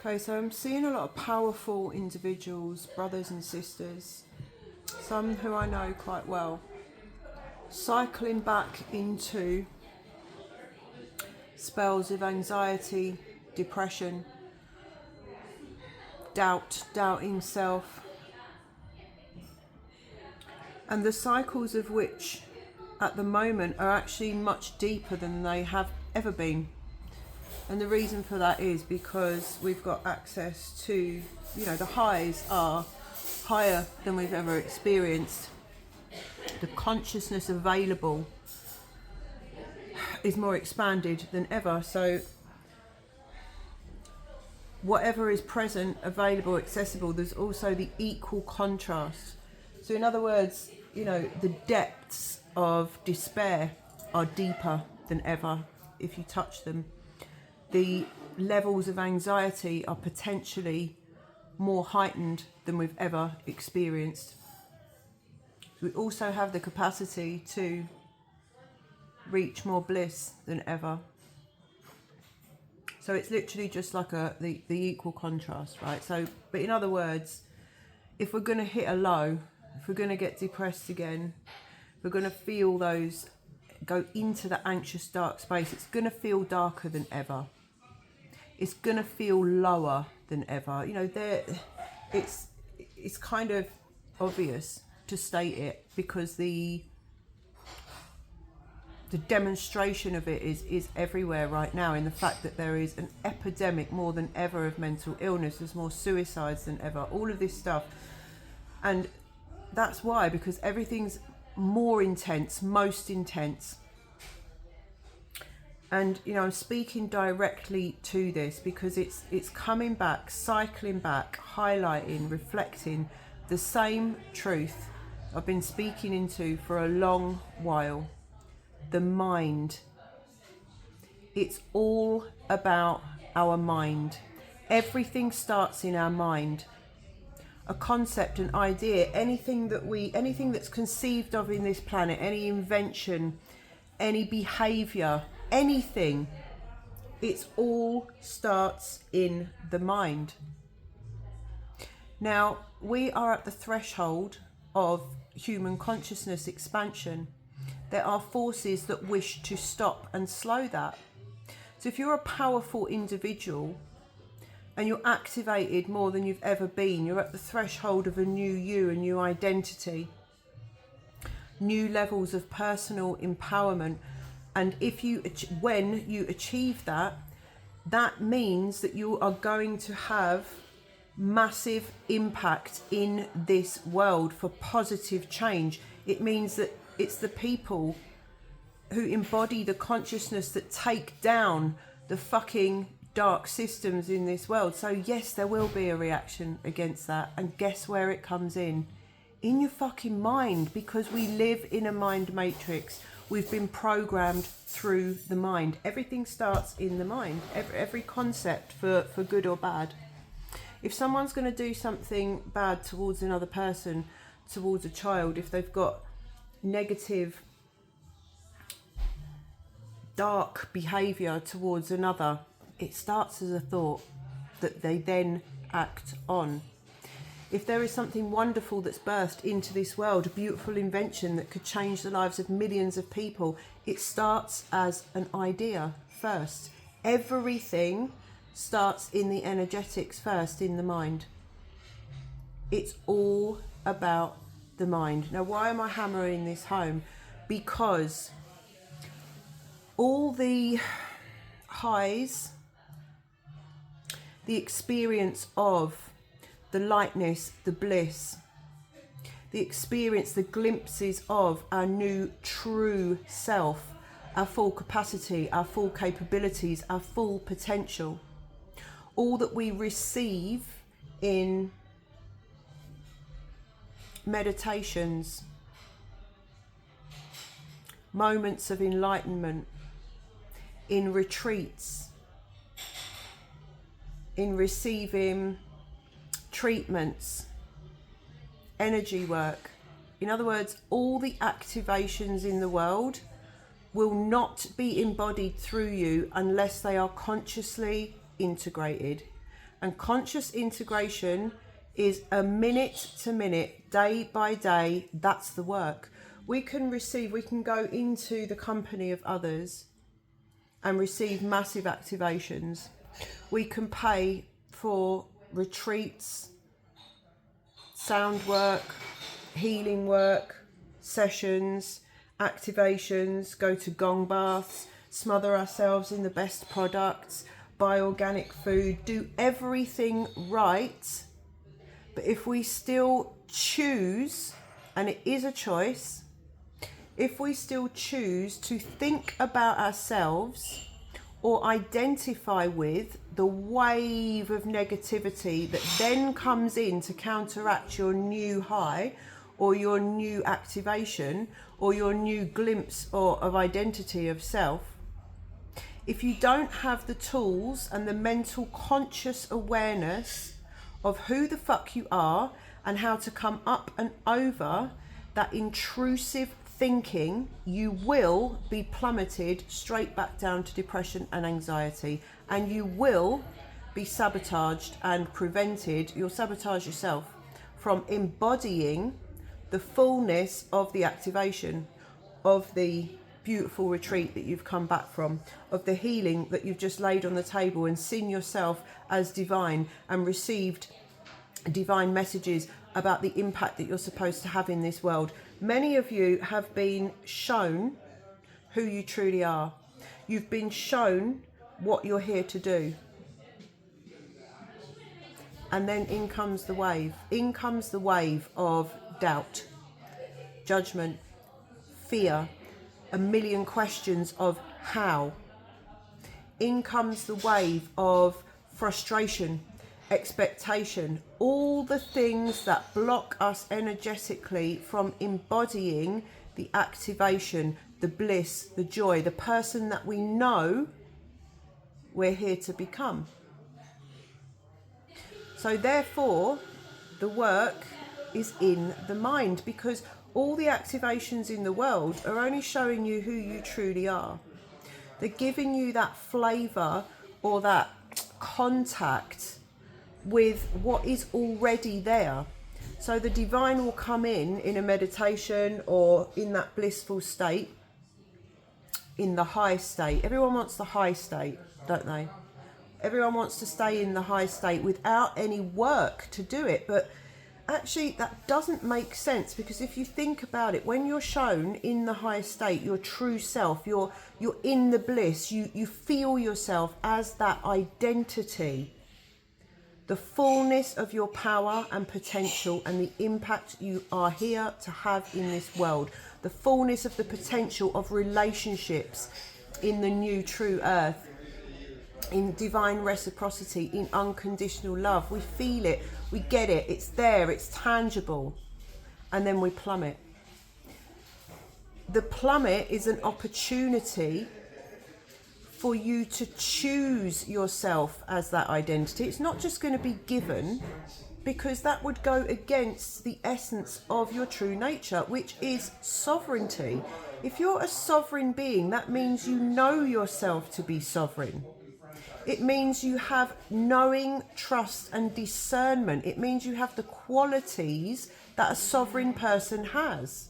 Okay, so I'm seeing a lot of powerful individuals, brothers and sisters, some who I know quite well, cycling back into spells of anxiety, depression, doubt, doubting self, and the cycles of which at the moment are actually much deeper than they have ever been. And the reason for that is because we've got access to, the highs are higher than we've ever experienced. The consciousness available is more expanded than ever. So whatever is present, available, accessible, there's also the equal contrast. So in other words, the depths of despair are deeper than ever if you touch them. The levels of anxiety are potentially more heightened than we've ever experienced. We also have the capacity to reach more bliss than ever. So it's literally just like the equal contrast, right? So, but in other words, if we're going to hit a low, if we're going to get depressed again, we're going to feel those, go into the anxious dark space, it's going to feel darker than ever. It's going to feel lower than ever. It's kind of obvious to state it because the demonstration of it is everywhere right now, in the fact that there is an epidemic more than ever of mental illness. There's more suicides than ever, all of this stuff. And that's why, because everything's more intense, most intense. And I'm speaking directly to this because it's coming back, cycling back, highlighting, reflecting the same truth I've been speaking into for a long while. The mind. It's all about our mind. Everything starts in our mind. A concept, an idea, anything that's conceived of in this planet, any invention, any behavior, anything, it all starts in the mind. Now, we are at the threshold of human consciousness expansion. There are forces that wish to stop and slow that. So if you're a powerful individual and you're activated more than you've ever been, you're at the threshold of a new you, a new identity, new levels of personal empowerment. And when you achieve that, that means that you are going to have massive impact in this world for positive change. It means that it's the people who embody the consciousness that take down the fucking dark systems in this world. So yes, there will be a reaction against that. And guess where it comes in? In your fucking mind, because we live in a mind matrix. We've been programmed through the mind. Everything starts in the mind. Every concept, for good or bad. If someone's going to do something bad towards another person, towards a child, if they've got negative, dark behaviour towards another, it starts as a thought that they then act on. If there is something wonderful that's birthed into this world, a beautiful invention that could change the lives of millions of people, it starts as an idea first. Everything starts in the energetics first, in the mind. It's all about the mind. Now, why am I hammering this home? Because all the highs, the experience of the lightness, the bliss, the experience, the glimpses of our new true self, our full capacity, our full capabilities, our full potential. All that we receive in meditations, moments of enlightenment, in retreats, in receiving treatments, energy work. In other words, all the activations in the world will not be embodied through you unless they are consciously integrated. And conscious integration is a minute to minute, day by day. That's the work. We can go into the company of others and receive massive activations. We can pay for retreats, sound work, healing work, sessions, activations, go to gong baths, smother ourselves in the best products, buy organic food, do everything right. But if we still choose, and it is a choice, if we still choose to think about ourselves or identify with the wave of negativity that then comes in to counteract your new high or your new activation or your new glimpse of identity of self, if you don't have the tools and the mental conscious awareness of who the fuck you are and how to come up and over that intrusive thinking, you will be plummeted straight back down to depression and anxiety, and you will be sabotaged and prevented. You'll sabotage yourself from embodying the fullness of the activation of the beautiful retreat that you've come back from, of the healing that you've just laid on the table and seen yourself as divine and received divine messages about the impact that you're supposed to have in this world. Many of you have been shown who you truly are. You've been shown what you're here to do. And then in comes the wave. In comes the wave of doubt, judgment, fear, a million questions of how. In comes the wave of frustration, expectation, all the things that block us energetically from embodying the activation, the bliss, the joy, the person that we know we're here to become. So therefore, the work is in the mind, because all the activations in the world are only showing you who you truly are. They're giving you that flavour or that contact with what is already there. So the divine will come in a meditation or in that blissful state, in the high state. Everyone wants the high state, don't they? Everyone wants to stay in the high state without any work to do it. But actually that doesn't make sense, because if you think about it, when you're shown in the high state, your true self, you're in the bliss, you feel yourself as that identity, the fullness of your power and potential and the impact you are here to have in this world, the fullness of the potential of relationships in the new true earth, in divine reciprocity, in unconditional love. We feel it, we get it, it's there, it's tangible, and then we plummet. The plummet is an opportunity for you to choose yourself as that identity. It's not just going to be given, because that would go against the essence of your true nature, which is sovereignty. If you're a sovereign being, that means you know yourself to be sovereign. It means you have knowing, trust and discernment. It means you have the qualities that a sovereign person has.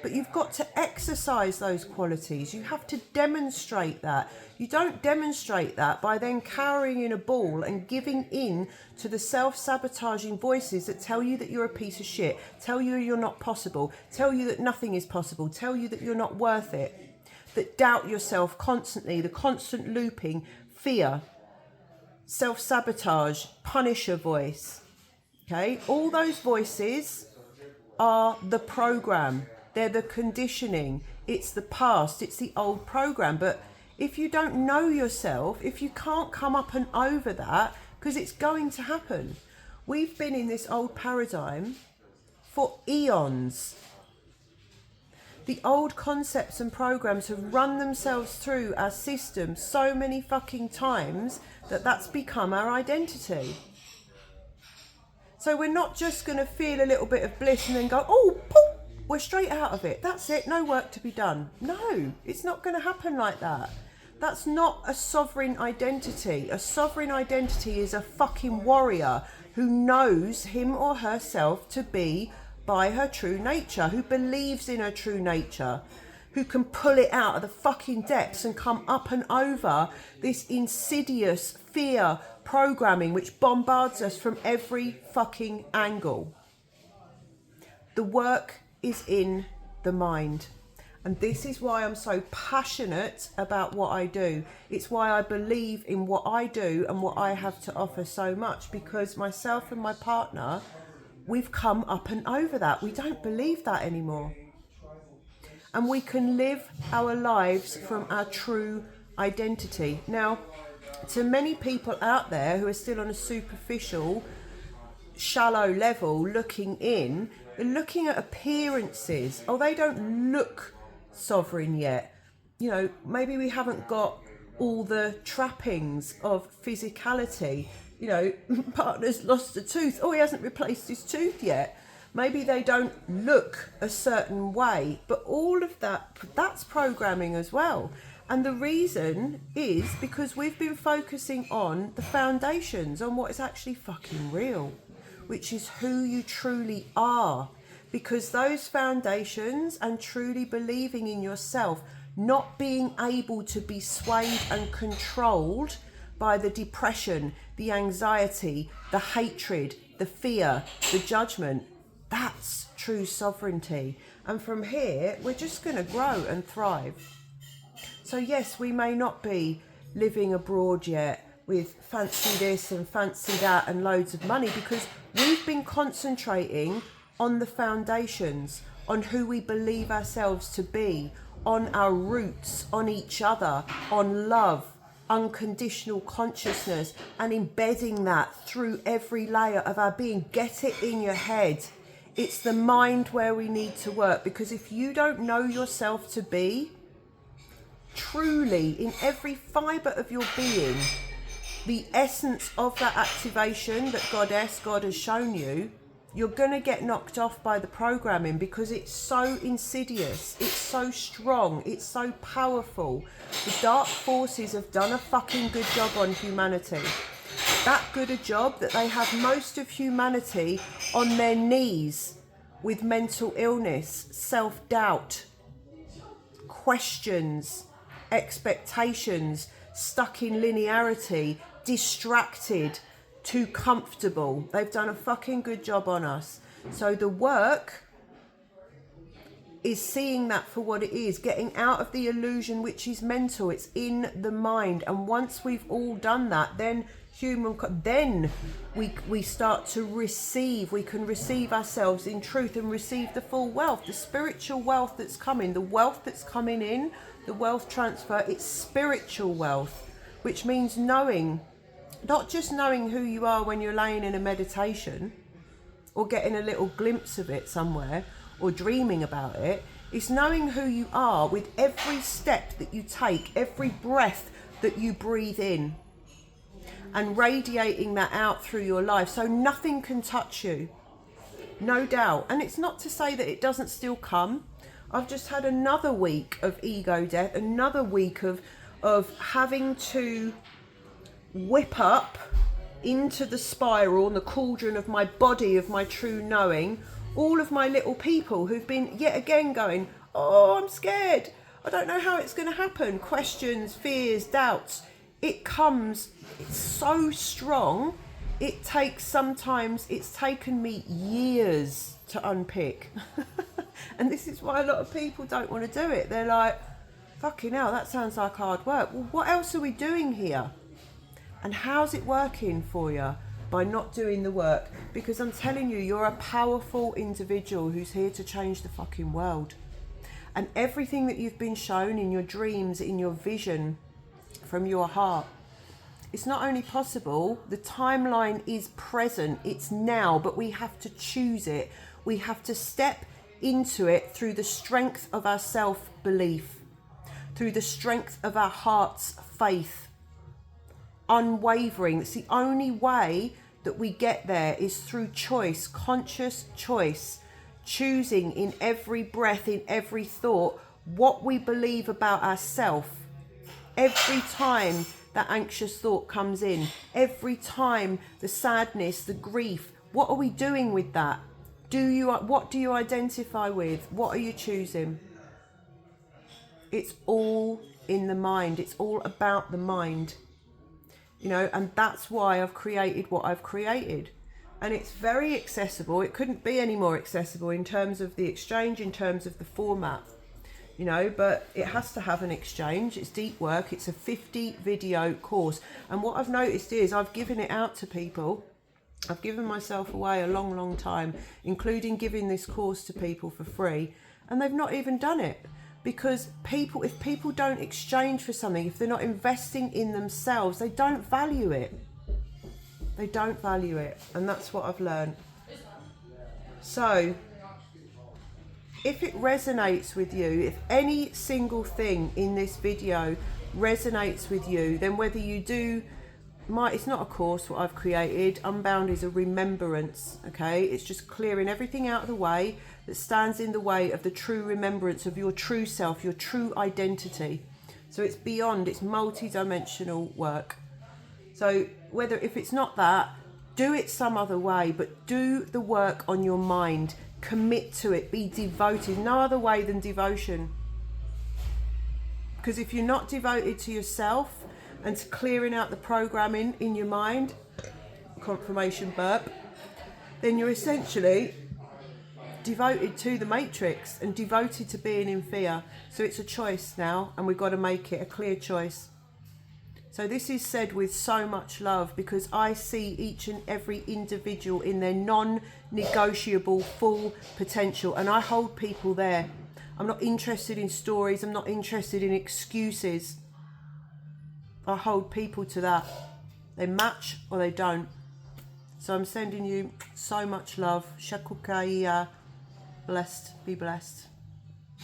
But you've got to exercise those qualities. You have to demonstrate that. You don't demonstrate that by then cowering in a ball and giving in to the self-sabotaging voices that tell you that you're a piece of shit, tell you you're not possible, tell you that nothing is possible, tell you that you're not worth it, that doubt yourself constantly, the constant looping, fear, self-sabotage, punisher voice. Okay, all those voices are the program. They're the conditioning. It's the past. It's the old program. But if you don't know yourself, if you can't come up and over that, because it's going to happen. We've been in this old paradigm for eons. The old concepts and programs have run themselves through our system so many fucking times that that's become our identity. So we're not just going to feel a little bit of bliss and then go, oh, poof, we're straight out of it. That's it. No work to be done. No, it's not going to happen like that. That's not a sovereign identity. A sovereign identity is a fucking warrior who knows him or herself to be by her true nature, who believes in her true nature, who can pull it out of the fucking depths and come up and over this insidious fear programming which bombards us from every fucking angle. The work is in the mind. And this is why I'm so passionate about what I do. It's why I believe in what I do and what I have to offer so much, because myself and my partner, we've come up and over that. We don't believe that anymore. And we can live our lives from our true identity. Now, to many people out there who are still on a superficial, shallow level looking in, they're looking at appearances. Oh, they don't look sovereign yet. You know, maybe we haven't got all the trappings of physicality. You know, partner's lost a tooth. Oh, he hasn't replaced his tooth yet. Maybe they don't look a certain way, but all of that's programming as well. And the reason is because we've been focusing on the foundations, on what is actually fucking real, which is who you truly are. Because those foundations and truly believing in yourself, not being able to be swayed and controlled by the depression, the anxiety, the hatred, the fear, the judgment, that's true sovereignty. And from here, we're just going to grow and thrive. So yes, we may not be living abroad yet with fancy this and fancy that and loads of money, because we've been concentrating on the foundations, on who we believe ourselves to be, on our roots, on each other, on love, unconditional consciousness, and embedding that through every layer of our being. Get it in your head. It's the mind where we need to work, because if you don't know yourself to be truly in every fibre of your being, the essence of that activation that God has shown you, you're going to get knocked off by the programming, because it's so insidious, it's so strong, it's so powerful. The dark forces have done a fucking good job on humanity. That good a job that they have most of humanity on their knees with mental illness, self-doubt, questions, expectations, stuck in linearity, distracted, too comfortable. They've done a fucking good job on us. So the work is seeing that for what it is, getting out of the illusion which is mental. It's in the mind. And once we've all done that, then we start to receive. We can receive ourselves in truth and receive the full wealth, the spiritual wealth that's coming, the wealth that's coming in, the wealth transfer. It's spiritual wealth, which means knowing, not just knowing who you are when you're laying in a meditation or getting a little glimpse of it somewhere or dreaming about it. It's knowing who you are with every step that you take, every breath that you breathe in, and radiating that out through your life so nothing can touch you. No doubt. And it's not to say that it doesn't still come. I've just had another week of ego death, another week of having to whip up into the spiral and the cauldron of my body, of my true knowing, all of my little people who've been yet again going, oh, I'm scared, I don't know how it's going to happen, questions, fears, doubts. It comes, it's so strong, sometimes it's taken me years to unpick. And this is why a lot of people don't want to do it. They're like, fucking hell, that sounds like hard work. Well, what else are we doing here? And how's it working for you by not doing the work? Because I'm telling you, you're a powerful individual who's here to change the fucking world. And everything that you've been shown in your dreams, in your vision, from your heart, it's not only possible, the timeline is present, it's now, but we have to choose it. We have to step into it through the strength of our self-belief, through the strength of our heart's faith. Unwavering. It's the only way that we get there, is through choice, conscious choice, choosing in every breath, in every thought, what we believe about ourselves. every time that anxious thought comes in, every time the sadness, the grief, what are we doing with that? What do you identify with? What are you choosing? It's all in the mind. It's all about the mind. You know, and that's why I've created what I've created. And it's very accessible. It couldn't be any more accessible in terms of the exchange, in terms of the format, you know, but it has to have an exchange. It's deep work. It's a 50 video course. And what I've noticed is I've given it out to people. I've given myself away a long, long time, including giving this course to people for free. And they've not even done it. Because if people don't exchange for something, if they're not investing in themselves, they don't value it. They don't value it. And that's what I've learned. So, if it resonates with you, if any single thing in this video resonates with you, then whether you do, it's not a course what I've created. Unbound is a remembrance, okay? It's just clearing everything out of the way that stands in the way of the true remembrance of your true self, your true identity. So it's beyond, it's multi-dimensional work. So if it's not that, do it some other way, but do the work on your mind. Commit to it, be devoted. No other way than devotion. Because if you're not devoted to yourself and to clearing out the programming in your mind, confirmation burp, then you're essentially devoted to the matrix and devoted to being in fear. So it's a choice now, and we've got to make it a clear choice. So this is said with so much love, because I see each and every individual in their non-negotiable full potential, and I hold people there. I'm not interested in stories. I'm not interested in excuses. I hold people to that. They match or they don't. So I'm sending you so much love. Shakukaiya. Blessed. Be blessed.